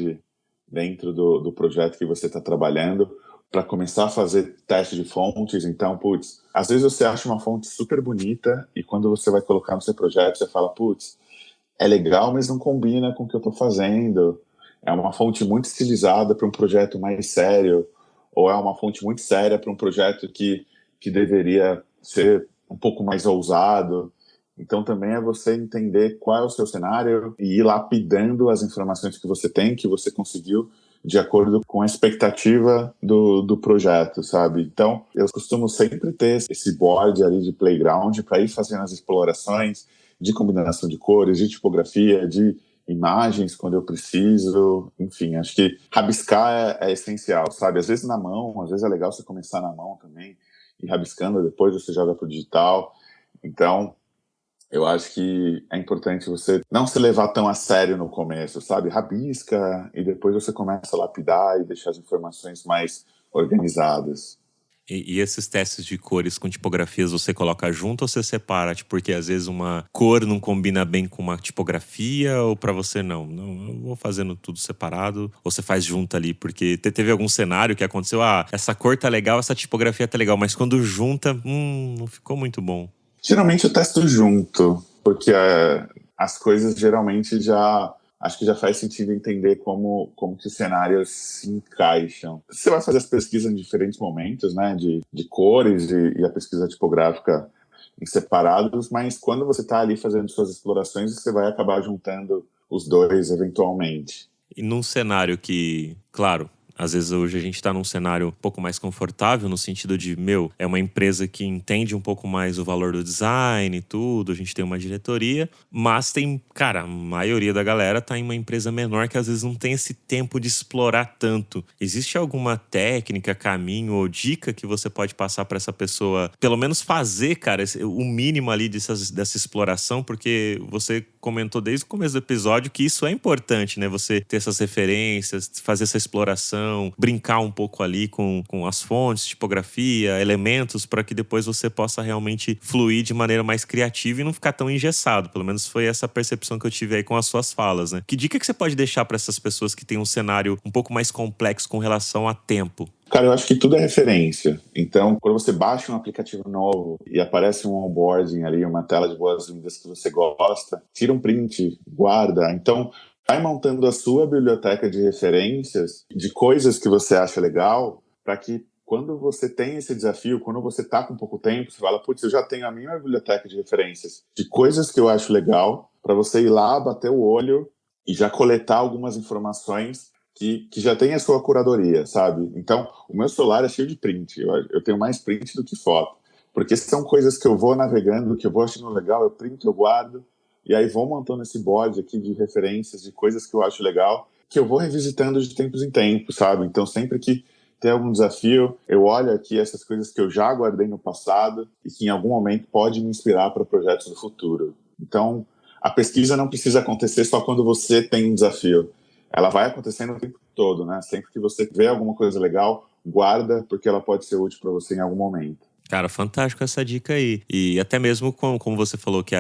dentro do projeto que você está trabalhando, para começar a fazer teste de fontes. Então, putz, às vezes você acha uma fonte super bonita, e quando você vai colocar no seu projeto, você fala, putz, é legal, mas não combina com o que eu estou fazendo. É uma fonte muito estilizada para um projeto mais sério, ou é uma fonte muito séria para um projeto que deveria ser um pouco mais ousado. Então também é você entender qual é o seu cenário e ir lapidando as informações que você tem, que você conseguiu, de acordo com a expectativa do projeto, sabe? Então eu costumo sempre ter esse board ali de playground para ir fazendo as explorações de combinação de cores, de tipografia, de imagens quando eu preciso. Enfim, acho que rabiscar é essencial, sabe? Às vezes na mão, às vezes é legal você começar na mão também, e rabiscando, depois você joga pro digital. Então, eu acho que é importante você não se levar tão a sério no começo, sabe? Rabisca, e depois você começa a lapidar e deixar as informações mais organizadas. E esses testes de cores com tipografias você coloca junto ou você separa? Tipo, porque às vezes uma cor não combina bem com uma tipografia, ou pra você não? Não, eu vou fazendo tudo separado. Ou você faz junto ali? Porque teve algum cenário que aconteceu, essa cor tá legal, essa tipografia tá legal, mas quando junta, não ficou muito bom. Geralmente eu testo junto, porque as coisas geralmente acho que já faz sentido entender como que os cenários se encaixam. Você vai fazer as pesquisas em diferentes momentos, né, de cores e a pesquisa tipográfica em separados, mas quando você está ali fazendo suas explorações, você vai acabar juntando os dois eventualmente. E num cenário que, claro, às vezes hoje a gente tá num cenário um pouco mais confortável, no sentido de, é uma empresa que entende um pouco mais o valor do design e tudo, a gente tem uma diretoria, mas tem, cara, a maioria da galera tá em uma empresa menor que às vezes não tem esse tempo de explorar tanto. Existe alguma técnica, caminho ou dica que você pode passar para essa pessoa, pelo menos fazer, cara, o mínimo ali dessa exploração? Porque você comentou desde o começo do episódio que isso é importante, né? Você ter essas referências, fazer essa exploração, brincar um pouco ali com as fontes, tipografia, elementos, para que depois você possa realmente fluir de maneira mais criativa e não ficar tão engessado. Pelo menos foi essa percepção que eu tive aí com as suas falas, né? Que dica que você pode deixar para essas pessoas que têm um cenário um pouco mais complexo com relação a tempo? Cara, eu acho que tudo é referência. Então, quando você baixa um aplicativo novo e aparece um onboarding ali, uma tela de boas-vindas que você gosta, tira um print, guarda. Então, vai montando a sua biblioteca de referências, de coisas que você acha legal, para que quando você tem esse desafio, quando você está com pouco tempo, você fala, putz, eu já tenho a minha biblioteca de referências, de coisas que eu acho legal, para você ir lá, bater o olho e já coletar algumas informações que já tem a sua curadoria, sabe? Então, o meu celular é cheio de print. Eu tenho mais print do que foto. Porque são coisas que eu vou navegando, que eu vou achando legal, eu printo, eu guardo, e aí vou montando esse board aqui de referências, de coisas que eu acho legal, que eu vou revisitando de tempos em tempos, sabe? Então, sempre que tem algum desafio, eu olho aqui essas coisas que eu já guardei no passado e que em algum momento pode me inspirar para projetos do futuro. Então, a pesquisa não precisa acontecer só quando você tem um desafio. Ela vai acontecendo o tempo todo, né? Sempre que você vê alguma coisa legal, guarda, porque ela pode ser útil para você em algum momento. Cara, fantástico essa dica aí. E até mesmo como você falou que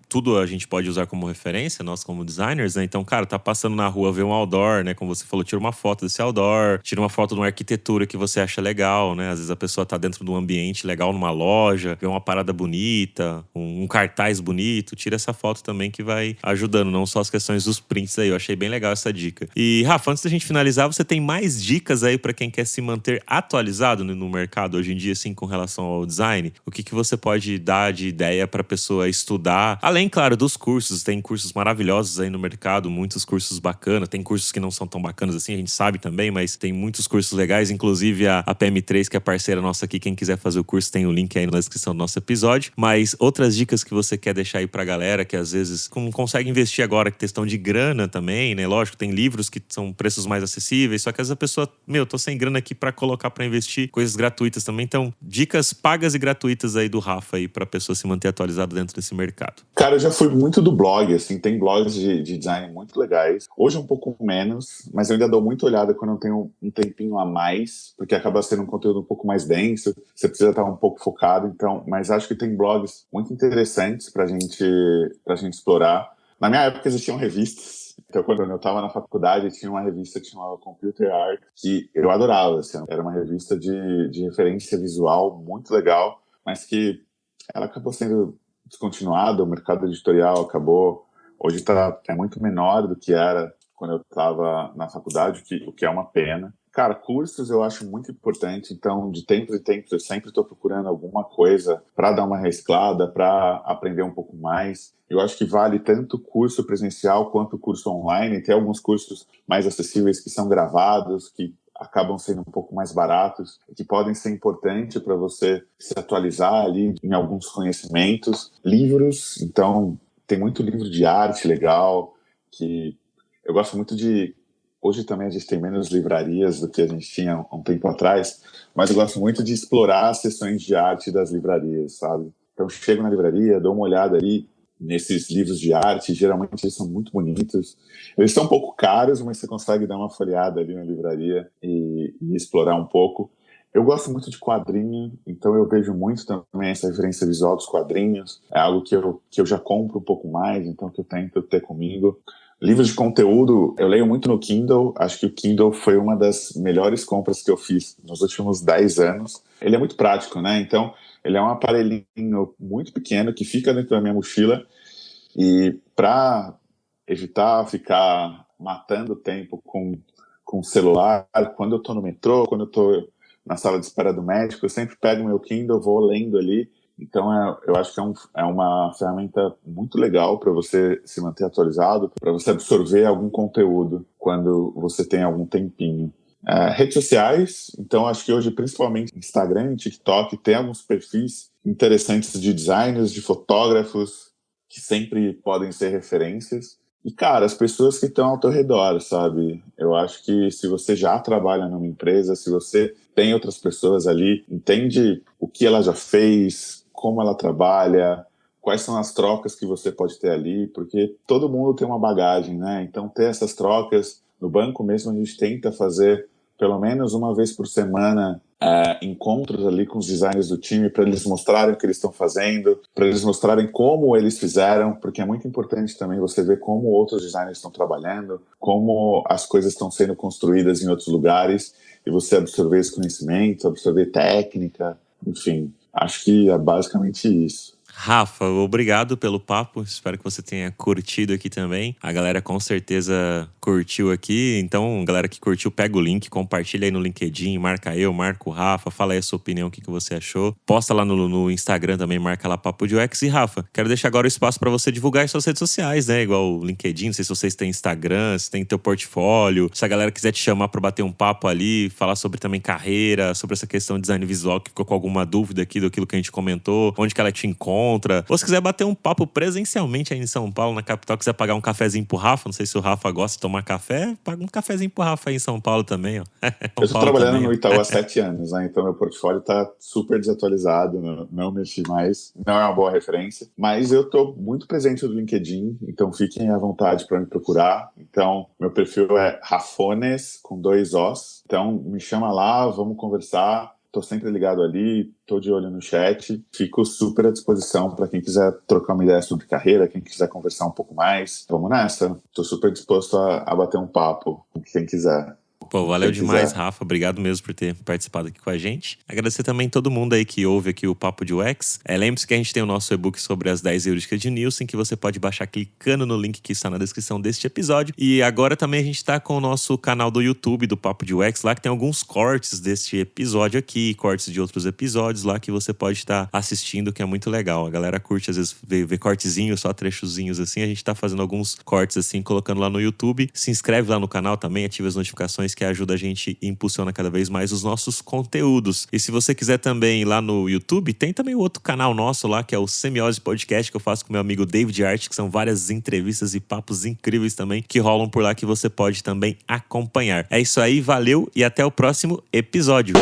tudo a gente pode usar como referência, nós como designers, né? Então, cara, tá passando na rua, vê um outdoor, né? Como você falou, tira uma foto desse outdoor, tira uma foto de uma arquitetura que você acha legal, né? Às vezes a pessoa tá dentro de um ambiente legal numa loja, vê uma parada bonita, um cartaz bonito, tira essa foto também que vai ajudando, não só as questões dos prints aí. Eu achei bem legal essa dica. E, Rafa, antes da gente finalizar, você tem mais dicas aí pra quem quer se manter atualizado no mercado hoje em dia, assim, com relação ao design? O que você pode dar de ideia pra pessoa estudar? Além, claro, dos cursos, tem cursos maravilhosos aí no mercado, muitos cursos bacanas, tem cursos que não são tão bacanas assim, a gente sabe também, mas tem muitos cursos legais, inclusive a PM3, que é parceira nossa aqui, quem quiser fazer o curso tem o link aí na descrição do nosso episódio. Mas outras dicas que você quer deixar aí pra galera, que às vezes não consegue investir agora, que questão de grana também, né? Lógico, tem livros que são preços mais acessíveis, só que às vezes a pessoa, tô sem grana aqui pra colocar pra investir, coisas gratuitas também. Então, dicas pagas e gratuitas aí do Rafa aí pra pessoa se manter atualizada dentro desse mercado. Cara, eu já fui muito do blog, assim, tem blogs de design muito legais. Hoje um pouco menos, mas eu ainda dou muita olhada quando eu tenho um tempinho a mais, porque acaba sendo um conteúdo um pouco mais denso, você precisa estar um pouco focado, então, mas acho que tem blogs muito interessantes pra gente explorar. Na minha época existiam revistas, então quando eu estava na faculdade tinha uma revista que chamava Computer Art, que eu adorava, assim, era uma revista de referência visual muito legal, mas que ela acabou sendo descontinuada, o mercado editorial acabou, hoje é muito menor do que era quando eu estava na faculdade, o que é uma pena. Cara, cursos eu acho muito importante, então de tempos em tempos eu sempre estou procurando alguma coisa para dar uma reciclada, para aprender um pouco mais. Eu acho que vale tanto curso presencial quanto curso online. Tem alguns cursos mais acessíveis que são gravados, que acabam sendo um pouco mais baratos, que podem ser importantes para você se atualizar ali em alguns conhecimentos. Livros, então, tem muito livro de arte legal, que eu gosto muito de... Hoje também a gente tem menos livrarias do que a gente tinha um tempo atrás, mas eu gosto muito de explorar as sessões de arte das livrarias, sabe? Então, chego na livraria, dou uma olhada ali nesses livros de arte, geralmente eles são muito bonitos. Eles são um pouco caros, mas você consegue dar uma folheada ali na livraria e explorar um pouco. Eu gosto muito de quadrinho, então eu vejo muito também essa referência visual dos quadrinhos. É algo que eu já compro um pouco mais, então que eu tento ter comigo. Livros de conteúdo, eu leio muito no Kindle. Acho que o Kindle foi uma das melhores compras que eu fiz nos últimos 10 anos. Ele é muito prático, né? Então, ele é um aparelhinho muito pequeno que fica dentro da minha mochila e para evitar ficar matando tempo com o celular, quando eu estou no metrô, quando eu estou na sala de espera do médico, eu sempre pego meu Kindle, vou lendo ali. Então, eu acho que é uma ferramenta muito legal para você se manter atualizado, para você absorver algum conteúdo quando você tem algum tempinho. Redes sociais, então acho que hoje, principalmente Instagram e TikTok, tem alguns perfis interessantes de designers, de fotógrafos, que sempre podem ser referências. E, cara, as pessoas que estão ao teu redor, sabe? Eu acho que se você já trabalha numa empresa, se você tem outras pessoas ali, entende o que ela já fez, como ela trabalha, quais são as trocas que você pode ter ali, porque todo mundo tem uma bagagem, né? Então, ter essas trocas, no banco mesmo a gente tenta fazer pelo menos uma vez por semana encontros ali com os designers do time para eles mostrarem o que eles estão fazendo, para eles mostrarem como eles fizeram, porque é muito importante também você ver como outros designers estão trabalhando, como as coisas estão sendo construídas em outros lugares, e você absorver esse conhecimento, absorver técnica, enfim, acho que é basicamente isso. Rafa, obrigado pelo papo. Espero que você tenha curtido aqui também. A galera com certeza curtiu aqui. Então, galera que curtiu, pega o link, compartilha aí no LinkedIn, marca eu, marca o Rafa, fala aí a sua opinião, o que você achou. Posta lá no Instagram também, marca lá Papo de UX. E Rafa, quero deixar agora o espaço para você divulgar as suas redes sociais, né? Igual o LinkedIn, não sei se vocês têm Instagram, se tem teu portfólio. Se a galera quiser te chamar para bater um papo ali, falar sobre também carreira, sobre essa questão de design visual, que ficou com alguma dúvida aqui daquilo que a gente comentou, onde que ela te encontra, encontra. Ou se quiser bater um papo presencialmente aí em São Paulo, na capital, quiser pagar um cafezinho pro Rafa, não sei se o Rafa gosta de tomar café, paga um cafezinho pro Rafa aí em São Paulo também, ó. Eu estou trabalhando também, no Itaú há 7 anos, né? Então meu portfólio está super desatualizado, não mexi mais, não é uma boa referência. Mas eu estou muito presente no LinkedIn, então fiquem à vontade para me procurar. Então meu perfil é Rafones, com 2 Os. Então me chama lá, vamos conversar. Tô sempre ligado ali, tô de olho no chat. Fico super à disposição para quem quiser trocar uma ideia sobre carreira, quem quiser conversar um pouco mais. Vamos nessa. Tô super disposto a bater um papo com quem quiser. Pô, valeu demais, Rafa. Obrigado mesmo por ter participado aqui com a gente. Agradecer também todo mundo aí que ouve aqui o Papo de UX. Lembre-se que a gente tem o nosso e-book sobre as 10 heurísticas de Nielsen, que você pode baixar clicando no link que está na descrição deste episódio. E agora também a gente está com o nosso canal do YouTube do Papo de UX, lá que tem alguns cortes deste episódio aqui, cortes de outros episódios lá que você pode estar assistindo, que é muito legal. A galera curte, às vezes, ver cortezinhos, só trechozinhos assim. A gente está fazendo alguns cortes assim, colocando lá no YouTube. Se inscreve lá no canal também, ativa as notificações, que ajuda a gente e impulsiona cada vez mais os nossos conteúdos. E se você quiser também ir lá no YouTube, tem também o outro canal nosso lá, que é o Semiose Podcast, que eu faço com meu amigo David Art, que são várias entrevistas e papos incríveis também, que rolam por lá, que você pode também acompanhar. É isso aí, valeu e até o próximo episódio.